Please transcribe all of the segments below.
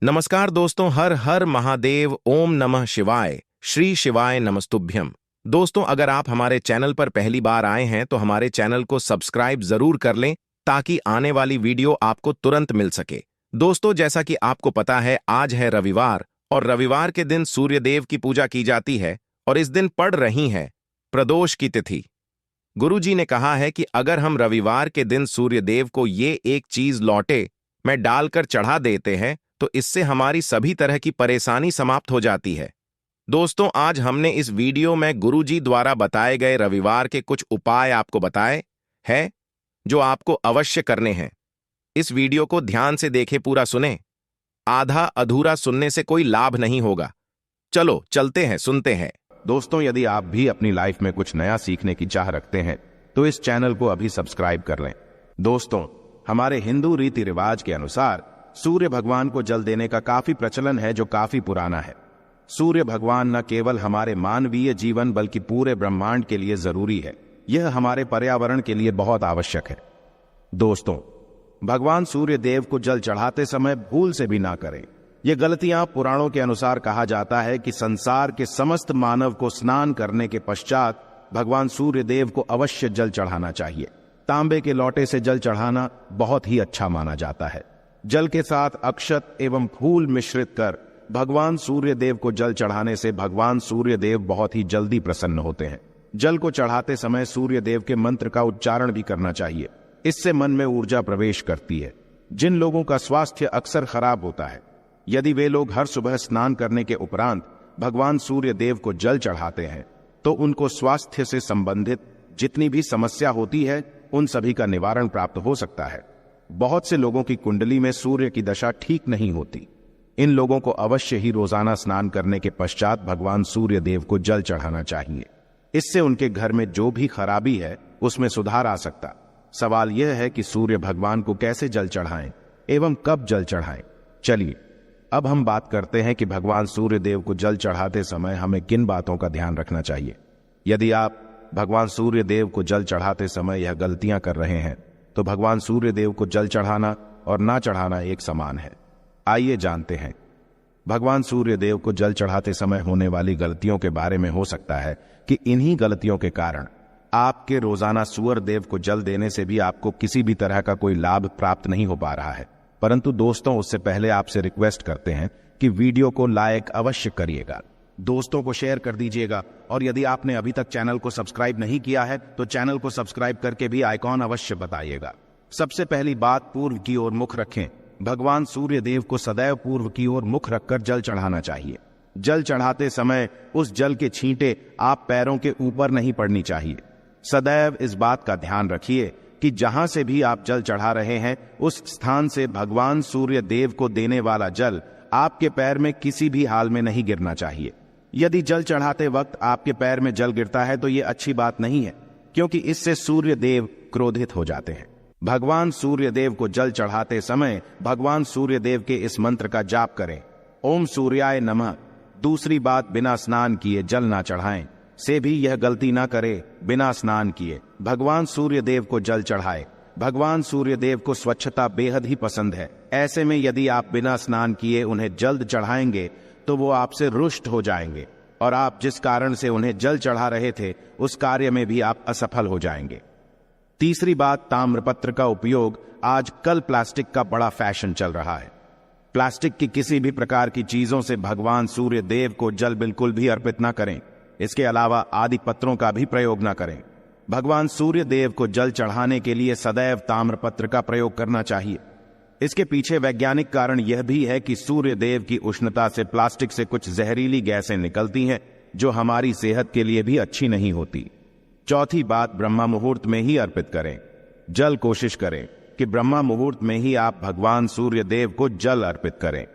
नमस्कार दोस्तों, हर हर महादेव, ओम नमः शिवाय, श्री शिवाय नमस्तुभ्यम। दोस्तों, अगर आप हमारे चैनल पर पहली बार आए हैं तो हमारे चैनल को सब्सक्राइब जरूर कर लें ताकि आने वाली वीडियो आपको तुरंत मिल सके। दोस्तों, जैसा कि आपको पता है, आज है रविवार और रविवार के दिन सूर्यदेव की पूजा की जाती है और इस दिन पड़ रही है प्रदोष की तिथि। गुरुजी ने कहा है कि अगर हम रविवार के दिन सूर्यदेव को ये एक चीज लौटे में डालकर चढ़ा देते हैं तो इससे हमारी सभी तरह की परेशानी समाप्त हो जाती है। दोस्तों, आज हमने इस वीडियो में गुरुजी द्वारा बताए गए रविवार के कुछ उपाय आपको बताए हैं जो आपको अवश्य करने हैं। इस वीडियो को ध्यान से देखें, पूरा सुने। आधा अधूरा सुनने से कोई लाभ नहीं होगा। चलो चलते हैं, सुनते हैं। दोस्तों, यदि आप भी अपनी लाइफ में कुछ नया सीखने की चाह रखते हैं तो इस चैनल को अभी सब्सक्राइब कर लें। दोस्तों, हमारे हिंदू रीति रिवाज के अनुसार सूर्य भगवान को जल देने का काफी प्रचलन है जो काफी पुराना है। सूर्य भगवान न केवल हमारे मानवीय जीवन बल्कि पूरे ब्रह्मांड के लिए जरूरी है। यह हमारे पर्यावरण के लिए बहुत आवश्यक है। दोस्तों, भगवान सूर्य देव को जल चढ़ाते समय भूल से भी ना करें। ये गलतियां पुराणों के अनुसार कहा जाता है कि संसार के समस्त मानव को स्नान करने के पश्चात भगवान सूर्य देव को अवश्य जल चढ़ाना चाहिए। तांबे के लोटे से जल चढ़ाना बहुत ही अच्छा माना जाता है। जल के साथ अक्षत एवं फूल मिश्रित कर भगवान सूर्य देव को जल चढ़ाने से भगवान सूर्य देव बहुत ही जल्दी प्रसन्न होते हैं। जल को चढ़ाते समय सूर्य देव के मंत्र का उच्चारण भी करना चाहिए। इससे मन में ऊर्जा प्रवेश करती है। जिन लोगों का स्वास्थ्य अक्सर खराब होता है, यदि वे लोग हर सुबह स्नान करने के उपरांत भगवान सूर्य देव को जल चढ़ाते हैं तो उनको स्वास्थ्य से संबंधित जितनी भी समस्या होती है उन सभी का निवारण प्राप्त हो सकता है। बहुत से लोगों की कुंडली में सूर्य की दशा ठीक नहीं होती। इन लोगों को अवश्य ही रोजाना स्नान करने के पश्चात भगवान सूर्य देव को जल चढ़ाना चाहिए। इससे उनके घर में जो भी खराबी है उसमें सुधार आ सकता। सवाल यह है कि सूर्य भगवान को कैसे जल चढ़ाएं एवं कब जल चढ़ाएं। चलिए अब हम बात करते हैं कि भगवान सूर्य देव को जल चढ़ाते समय हमें किन बातों का ध्यान रखना चाहिए। यदि आप भगवान सूर्य देव को जल चढ़ाते समय यह गलतियां कर रहे हैं तो भगवान सूर्य देव को जल चढ़ाना और ना चढ़ाना एक समान है। आइए जानते हैं। भगवान सूर्य देव को जल चढ़ाते समय होने वाली गलतियों के बारे में। हो सकता है कि इन्हीं गलतियों के कारण आपके रोजाना सूर्य देव को जल देने से भी आपको किसी भी तरह का कोई लाभ प्राप्त नहीं हो पा रहा है। परंतु दोस्तों, उससे पहले आपसे रिक्वेस्ट करते हैं कि वीडियो को लाइक अवश्य करिएगा, दोस्तों को शेयर कर दीजिएगा और यदि आपने अभी तक चैनल को सब्सक्राइब नहीं किया है तो चैनल को सब्सक्राइब करके भी आइकॉन अवश्य बताइएगा। सबसे पहली बात, पूर्व की ओर मुख रखें। भगवान सूर्य देव को सदैव पूर्व की ओर मुख रखकर जल चढ़ाना चाहिए। जल चढ़ाते समय उस जल के छींटे आप पैरों के ऊपर नहीं पड़नी चाहिए। सदैव इस बात का ध्यान रखिए कि जहां से भी आप जल चढ़ा रहे हैं उस स्थान से भगवान सूर्य देव को देने वाला जल आपके पैर में किसी भी हाल में नहीं गिरना चाहिए। यदि जल चढ़ाते वक्त आपके पैर में जल गिरता है तो यह अच्छी बात नहीं है, क्योंकि इससे सूर्य देव क्रोधित हो जाते हैं। भगवान सूर्य देव को जल चढ़ाते समय भगवान सूर्य देव के इस मंत्र का जाप करें, ओम सूर्याय नमः। दूसरी बात, बिना स्नान किए जल ना चढ़ाएं। से भी यह गलती ना करे, बिना स्नान किए भगवान सूर्य देव को जल चढ़ाए। भगवान सूर्य देव को स्वच्छता बेहद ही पसंद है। ऐसे में यदि आप बिना स्नान किए उन्हें जल्द चढ़ाएंगे तो वो आपसे रुष्ट हो जाएंगे और आप जिस कारण से उन्हें जल चढ़ा रहे थे उस कार्य में भी आप असफल हो जाएंगे। तीसरी बात, ताम्रपत्र का उपयोग। आजकल प्लास्टिक का बड़ा फैशन चल रहा है। प्लास्टिक की किसी भी प्रकार की चीजों से भगवान सूर्य देव को जल बिल्कुल भी अर्पित ना करें। इसके अलावा आदि पत्रों का भी प्रयोग ना करें। भगवान सूर्य देव को जल चढ़ाने के लिए सदैव ताम्रपत्र का प्रयोग करना चाहिए। इसके पीछे वैज्ञानिक कारण यह भी है कि सूर्य देव की उष्णता से प्लास्टिक से कुछ जहरीली गैसें निकलती हैं जो हमारी सेहत के लिए भी अच्छी नहीं होती। चौथी बात, ब्रह्मा मुहूर्त में ही अर्पित करें जल। कोशिश करें कि ब्रह्मा मुहूर्त में ही आप भगवान सूर्य देव को जल अर्पित करें।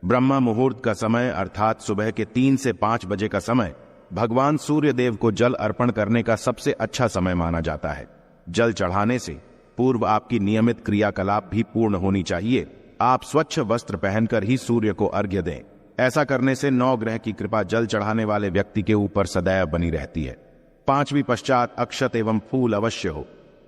ब्रह्मा मुहूर्त का समय अर्थात सुबह के 3 से 5 बजे का समय भगवान सूर्य देव को जल अर्पण करने का सबसे अच्छा समय माना जाता है। जल चढ़ाने से पूर्व आपकी नियमित क्रियाकलाप भी पूर्ण होनी चाहिए। आप स्वच्छ वस्त्र पहनकर ही सूर्य को अर्घ्य दें। ऐसा करने से 9 ग्रह की कृपा जल चढ़ाने वाले व्यक्ति के ऊपर सदैव बनी रहती है। 5वीं पश्चात, अक्षत एवं फूल अवश्य हो।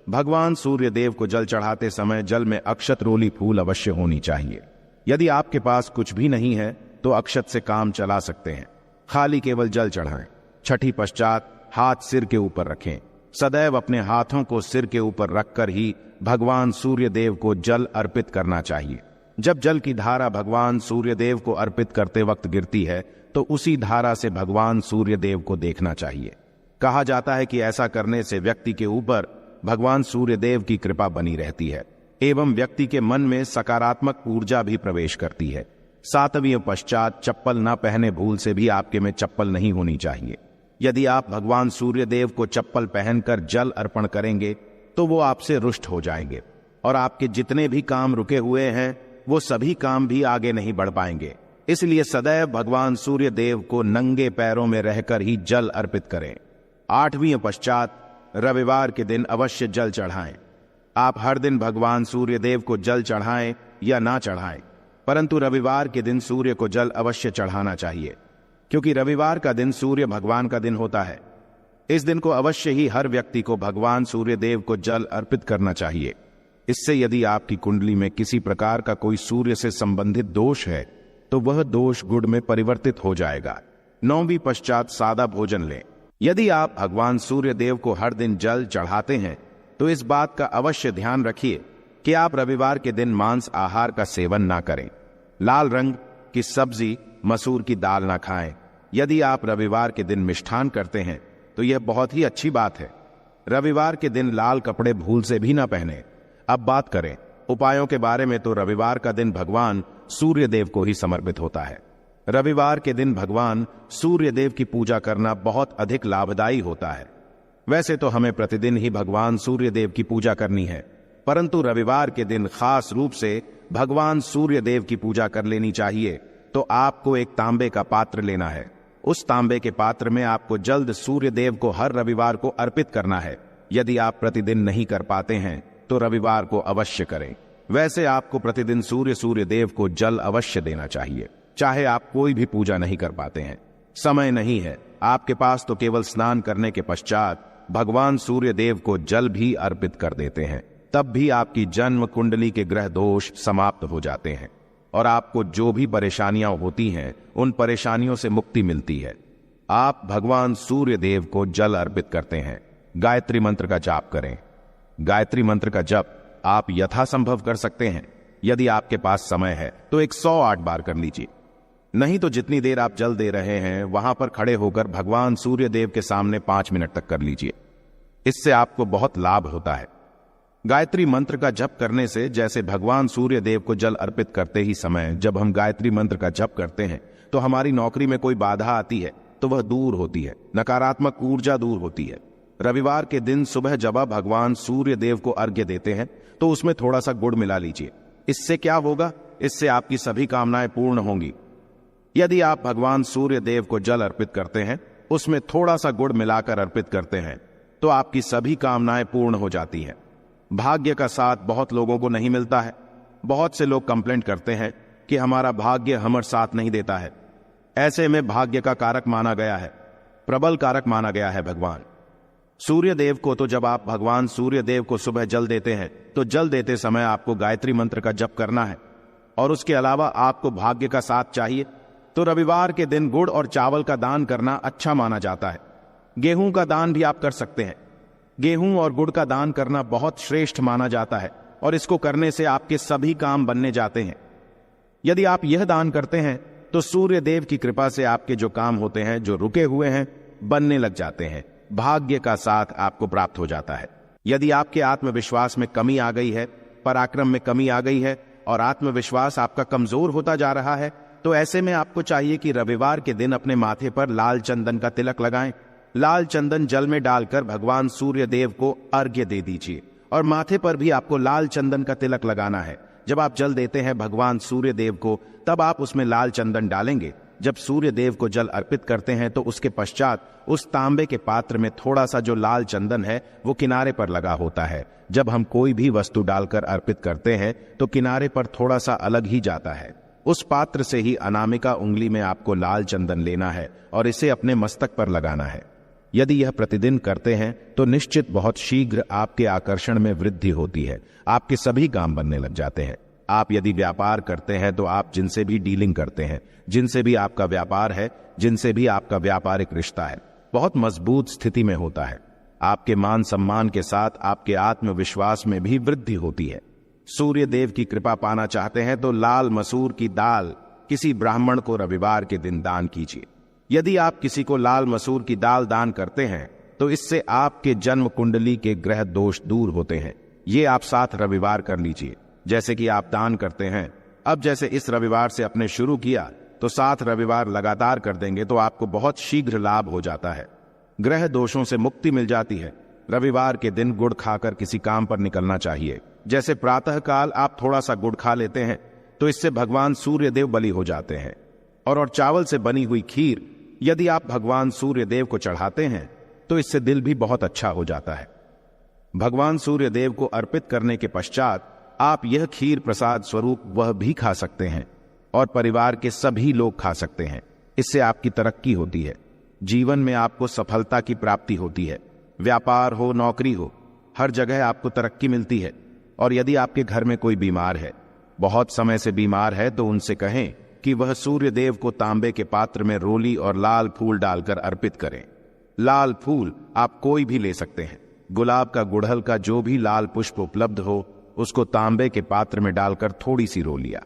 भगवान सूर्य देव को जल चढ़ाते समय जल में अक्षत रोली फूल अवश्य होनी चाहिए। यदि आपके पास कुछ भी नहीं है तो अक्षत से काम चला सकते हैं। खाली केवल जल चढ़ाएं। छठी पश्चात हाथ सिर के ऊपर रखें। सदैव अपने हाथों को सिर के ऊपर रखकर ही भगवान सूर्य देव को जल अर्पित करना चाहिए। जब जल की धारा भगवान सूर्य देव को अर्पित करते वक्त गिरती है तो उसी धारा से भगवान सूर्य देव को देखना चाहिए। कहा जाता है कि ऐसा करने से व्यक्ति के ऊपर भगवान सूर्य देव की कृपा बनी रहती है एवं व्यक्ति के मन में सकारात्मक ऊर्जा भी प्रवेश करती है। सातवीं पश्चात चप्पल न पहने भूल से भी आपके में चप्पल नहीं होनी चाहिए। यदि आप भगवान सूर्य देव को चप्पल पहनकर जल अर्पण करेंगे तो वो आपसे रुष्ट हो जाएंगे और आपके जितने भी काम रुके हुए हैं वो सभी काम भी आगे नहीं बढ़ पाएंगे। इसलिए सदैव भगवान सूर्य देव को नंगे पैरों में रहकर ही जल अर्पित करें। आठवीं पश्चात रविवार के दिन अवश्य जल चढ़ाएं। आप हर दिन भगवान सूर्य देव को जल चढ़ाएं या ना चढ़ाएं, परंतु रविवार के दिन सूर्य को जल अवश्य चढ़ाना चाहिए, क्योंकि रविवार का दिन सूर्य भगवान का दिन होता है। इस दिन को अवश्य ही हर व्यक्ति को भगवान सूर्य देव को जल अर्पित करना चाहिए। इससे यदि आपकी कुंडली में किसी प्रकार का कोई सूर्य से संबंधित दोष है तो वह दोष गुण में परिवर्तित हो जाएगा। नौवीं पश्चात सादा भोजन लें। यदि आप भगवान सूर्य देव को हर दिन जल चढ़ाते हैं तो इस बात का अवश्य ध्यान रखिए कि आप रविवार के दिन मांस आहार का सेवन ना करें। लाल रंग की सब्जी, मसूर की दाल ना खाएं। यदि आप रविवार के दिन मिष्ठान करते हैं तो यह बहुत ही अच्छी बात है। रविवार के दिन लाल कपड़े भूल से भी ना पहने। अब बात करें उपायों के बारे में तो रविवार का दिन भगवान सूर्य देव को ही समर्पित होता है। रविवार के दिन भगवान सूर्य देव की पूजा करना बहुत अधिक लाभदायी होता है। वैसे तो हमें प्रतिदिन ही भगवान सूर्य देव की पूजा करनी है, परंतु रविवार के दिन खास रूप से भगवान सूर्य देव की पूजा कर लेनी चाहिए। तो आपको एक तांबे का पात्र लेना है। उस तांबे के पात्र में आपको जल्द सूर्य देव को हर रविवार को अर्पित करना है। यदि आप प्रतिदिन नहीं कर पाते हैं तो रविवार को अवश्य करें। वैसे आपको प्रतिदिन सूर्य देव को जल अवश्य देना चाहिए, चाहे आप कोई भी पूजा नहीं कर पाते हैं, समय नहीं है आपके पास, तो केवल स्नान करने के पश्चात भगवान सूर्य देव को जल भी अर्पित कर देते हैं। तब भी आपकी जन्म कुंडली के ग्रह दोष समाप्त हो जाते हैं और आपको जो भी परेशानियां होती हैं उन परेशानियों से मुक्ति मिलती है। आप भगवान सूर्य देव को जल अर्पित करते हैं। गायत्री मंत्र का जाप करें। गायत्री मंत्र का जप आप यथासंभव कर सकते हैं। यदि आपके पास समय है तो 108 बार कर लीजिए, नहीं तो जितनी देर आप जल दे रहे हैं वहां पर खड़े होकर भगवान सूर्य देव के सामने 5 मिनट तक कर लीजिए। इससे आपको बहुत लाभ होता है। गायत्री मंत्र का जप करने से, जैसे भगवान सूर्य देव को जल अर्पित करते ही समय जब हम गायत्री मंत्र का जप करते हैं तो हमारी नौकरी में कोई बाधा आती है तो वह दूर होती है, नकारात्मक ऊर्जा दूर होती है। रविवार के दिन सुबह जब आप भगवान सूर्य देव को अर्घ्य देते हैं तो उसमें थोड़ा सा गुड़ मिला लीजिए। इससे क्या होगा? इससे आपकी सभी कामनाएं पूर्ण होंगी। यदि आप भगवान सूर्य देव को जल अर्पित करते हैं, उसमें थोड़ा सा गुड़ मिलाकर अर्पित करते हैं, तो आपकी सभी कामनाएं पूर्ण हो जाती हैं। भाग्य का साथ बहुत लोगों को नहीं मिलता है। बहुत से लोग कंप्लेंट करते हैं कि हमारा भाग्य हमारा साथ नहीं देता है। ऐसे में भाग्य का कारक माना गया है, प्रबल कारक माना गया है भगवान सूर्य देव को। तो जब आप भगवान सूर्य देव को सुबह जल देते हैं तो जल देते समय आपको गायत्री मंत्र का जप करना है और उसके अलावा आपको भाग्य का साथ चाहिए तो रविवार के दिन गुड़ और चावल का दान करना अच्छा माना जाता है। गेहूं का दान भी आप कर सकते हैं। गेहूं और गुड़ का दान करना बहुत श्रेष्ठ माना जाता है और इसको करने से आपके सभी काम बनने जाते हैं। यदि आप यह दान करते हैं तो सूर्य देव की कृपा से आपके जो काम होते हैं, जो रुके हुए हैं, बनने लग जाते हैं। भाग्य का साथ आपको प्राप्त हो जाता है। यदि आपके आत्मविश्वास में कमी आ गई है, पराक्रम में कमी आ गई है और आत्मविश्वास आपका कमजोर होता जा रहा है, तो ऐसे में आपको चाहिए कि रविवार के दिन अपने माथे पर लाल चंदन का तिलक लगाएं। लाल चंदन जल में डालकर भगवान सूर्य देव को अर्घ्य दे दीजिए और माथे पर भी आपको लाल चंदन का तिलक लगाना है। जब आप जल देते हैं भगवान सूर्य देव को, तब आप उसमें लाल चंदन डालेंगे। जब सूर्य देव को जल अर्पित करते हैं तो उसके पश्चात उस तांबे के पात्र में थोड़ा सा जो लाल चंदन है वो किनारे पर लगा होता है। जब हम कोई भी वस्तु डालकर अर्पित करते हैं तो किनारे पर थोड़ा सा अलग ही जाता है। उस पात्र से ही अनामिका उंगली में आपको लाल चंदन लेना है और इसे अपने मस्तक पर लगाना है। यदि यह प्रतिदिन करते हैं तो निश्चित बहुत शीघ्र आपके आकर्षण में वृद्धि होती है। आपके सभी काम बनने लग जाते हैं। आप यदि व्यापार करते हैं तो आप जिनसे भी डीलिंग करते हैं, जिनसे भी आपका व्यापार है, जिनसे भी आपका व्यापारिक रिश्ता है, बहुत मजबूत स्थिति में होता है। आपके मान सम्मान के साथ आपके आत्मविश्वास में भी वृद्धि होती है। सूर्य देव की कृपा पाना चाहते हैं तो लाल मसूर की दाल किसी ब्राह्मण को रविवार के दिन दान कीजिए। यदि आप किसी को लाल मसूर की दाल दान करते हैं तो इससे आपके जन्म कुंडली के ग्रह दोष दूर होते हैं। ये आप 7 रविवार कर लीजिए जैसे कि आप दान करते हैं। अब जैसे इस रविवार से आपने शुरू किया तो 7 रविवार लगातार कर देंगे तो आपको बहुत शीघ्र लाभ हो जाता है। ग्रह दोषों से मुक्ति मिल जाती है। रविवार के दिन गुड़ खाकर किसी काम पर निकलना चाहिए। जैसे प्रातः काल आप थोड़ा सा गुड़ खा लेते हैं तो इससे भगवान सूर्य देव बलि हो जाते हैं। और चावल से बनी हुई खीर यदि आप भगवान सूर्य देव को चढ़ाते हैं तो इससे दिल भी बहुत अच्छा हो जाता है। भगवान सूर्य देव को अर्पित करने के पश्चात आप यह खीर प्रसाद स्वरूप वह भी खा सकते हैं और परिवार के सभी लोग खा सकते हैं। इससे आपकी तरक्की होती है। जीवन में आपको सफलता की प्राप्ति होती है। व्यापार हो, नौकरी हो, हर जगह आपको तरक्की मिलती है। और यदि आपके घर में कोई बीमार है, बहुत समय से बीमार है, तो उनसे कहें कि वह सूर्य देव को तांबे के पात्र में रोली और लाल फूल डालकर अर्पित करें। लाल फूल आप कोई भी ले सकते हैं। गुलाब का, गुड़हल का, जो भी लाल पुष्प उपलब्ध हो उसको तांबे के पात्र में डालकर थोड़ी सी रोलिया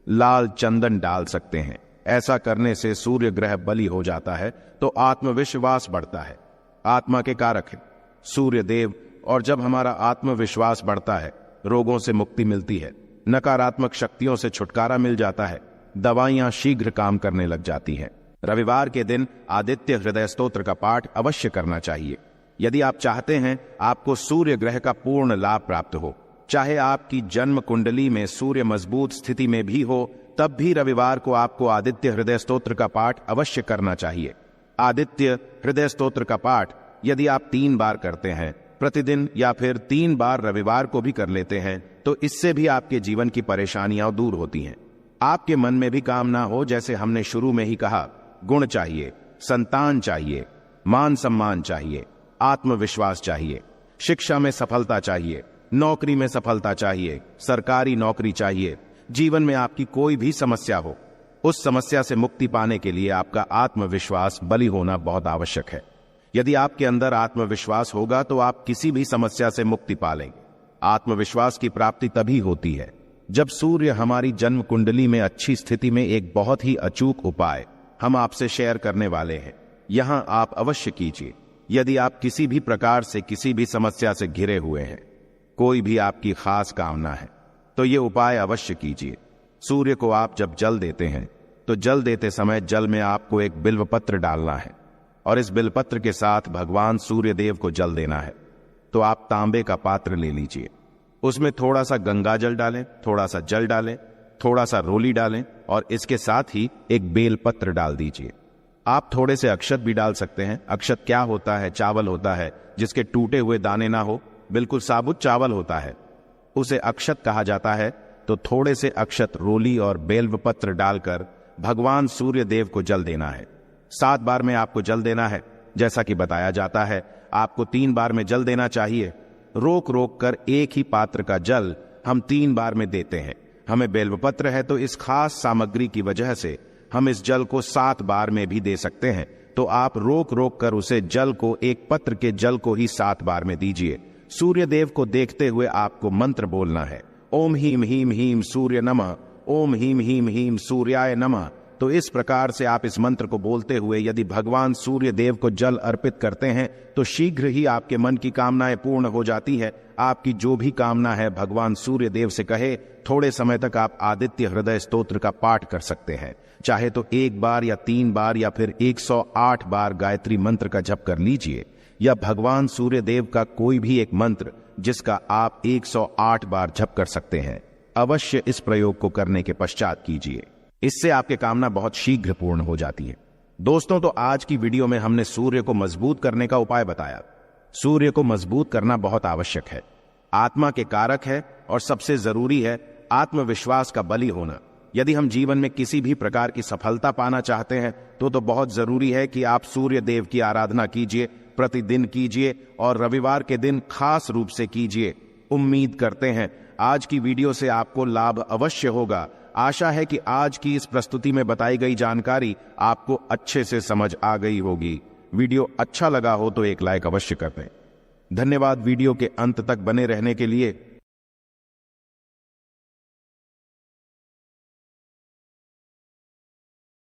लाल चंदन डाल सकते हैं। ऐसा करने से सूर्य ग्रह बलि हो जाता है तो आत्मविश्वास बढ़ता है। आत्मा के कारक है सूर्य देव, और जब हमारा आत्मविश्वास बढ़ता है रोगों से मुक्ति मिलती है, नकारात्मक शक्तियों से छुटकारा मिल जाता है, दवाइयां शीघ्र काम करने लग जाती हैं। रविवार के दिन आदित्य हृदय स्तोत्र का पाठ अवश्य करना चाहिए। यदि आप चाहते हैं आपको सूर्य ग्रह का पूर्ण लाभ प्राप्त हो, चाहे आपकी जन्म कुंडली में सूर्य मजबूत स्थिति में भी हो, तब भी रविवार को आपको आदित्य हृदय स्तोत्र का पाठ अवश्य करना चाहिए। आदित्य हृदय स्तोत्र का पाठ यदि आप 3 बार करते हैं प्रतिदिन या फिर 3 बार रविवार को भी कर लेते हैं तो इससे भी आपके जीवन की परेशानियां दूर होती हैं। आपके मन में भी कामना हो, जैसे हमने शुरू में ही कहा, गुण चाहिए, संतान चाहिए, मान सम्मान चाहिए, आत्मविश्वास चाहिए, शिक्षा में सफलता चाहिए, नौकरी में सफलता चाहिए, सरकारी नौकरी चाहिए। जीवन में आपकी कोई भी समस्या हो, उस समस्या से मुक्ति पाने के लिए आपका आत्मविश्वास बलि होना बहुत आवश्यक है। यदि आपके अंदर आत्मविश्वास होगा तो आप किसी भी समस्या से मुक्ति पा लेंगे। आत्मविश्वास की प्राप्ति तभी होती है जब सूर्य हमारी जन्म कुंडली में अच्छी स्थिति में। एक बहुत ही अचूक उपाय हम आपसे शेयर करने वाले हैं, यहां आप अवश्य कीजिए। यदि आप किसी भी प्रकार से किसी भी समस्या से घिरे हुए हैं, कोई भी आपकी खास कामना है, तो ये उपाय अवश्य कीजिए। सूर्य को आप जब जल देते हैं तो जल देते समय जल में आपको एक बिल्वपत्र डालना है और इस बिल्वपत्र के साथ भगवान सूर्य देव को जल देना है। तो आप तांबे का पात्र ले लीजिए, उसमें थोड़ा सा गंगा जल डालें, थोड़ा सा जल डालें, थोड़ा सा रोली डालें और इसके साथ ही एक बेलपत्र डाल दीजिए। आप थोड़े से अक्षत भी डाल सकते हैं। अक्षत क्या होता है? चावल होता है जिसके टूटे हुए दाने ना हो, बिल्कुल साबुत चावल होता है, उसे अक्षत कहा जाता है। तो थोड़े से अक्षत, रोली और बेलपत्र डालकर भगवान सूर्य देव को जल देना है। 7 बार में आपको जल देना है। जैसा कि बताया जाता है आपको 3 बार में जल देना चाहिए। रोक रोक कर एक ही पात्र का जल हम 3 बार में देते हैं। हमें बेलपत्र है तो इस खास सामग्री की वजह से हम इस जल को 7 बार में भी दे सकते हैं। तो आप रोक रोक कर उसे जल को, एक पत्र के जल को ही 7 बार में दीजिए। सूर्य देव को देखते हुए आपको मंत्र बोलना है, ओम हीम हीम हीम सूर्य नमः, ओम हीम हीम हीम सूर्याय नमः। तो इस प्रकार से आप इस मंत्र को बोलते हुए यदि भगवान सूर्य देव को जल अर्पित करते हैं तो शीघ्र ही आपके मन की कामनाएं पूर्ण हो जाती है। आपकी जो भी कामना है भगवान सूर्य देव से कहे। थोड़े समय तक आप आदित्य हृदय स्तोत्र का पाठ कर सकते हैं। चाहे तो 1 बार या 3 बार या फिर 108 बार गायत्री मंत्र का जप कर लीजिए, या भगवान सूर्य देव का कोई भी एक मंत्र जिसका आप 108 बार जप कर सकते हैं। अवश्य इस प्रयोग को करने के पश्चात कीजिए, इससे आपकी कामना बहुत शीघ्र पूर्ण हो जाती है। दोस्तों, तो आज की वीडियो में हमने सूर्य को मजबूत करने का उपाय बताया। सूर्य को मजबूत करना बहुत आवश्यक है, आत्मा के कारक है और सबसे जरूरी है आत्मविश्वास का बलि होना। यदि हम जीवन में किसी भी प्रकार की सफलता पाना चाहते हैं तो बहुत जरूरी है कि आप सूर्य देव की आराधना कीजिए, प्रतिदिन कीजिए और रविवार के दिन खास रूप से कीजिए। उम्मीद करते हैं आज की वीडियो से आपको लाभ अवश्य होगा। आशा है कि आज की इस प्रस्तुति में बताई गई जानकारी आपको अच्छे से समझ आ गई होगी। वीडियो अच्छा लगा हो तो एक लाइक अवश्य कर दें। धन्यवाद वीडियो के अंत तक बने रहने के लिए।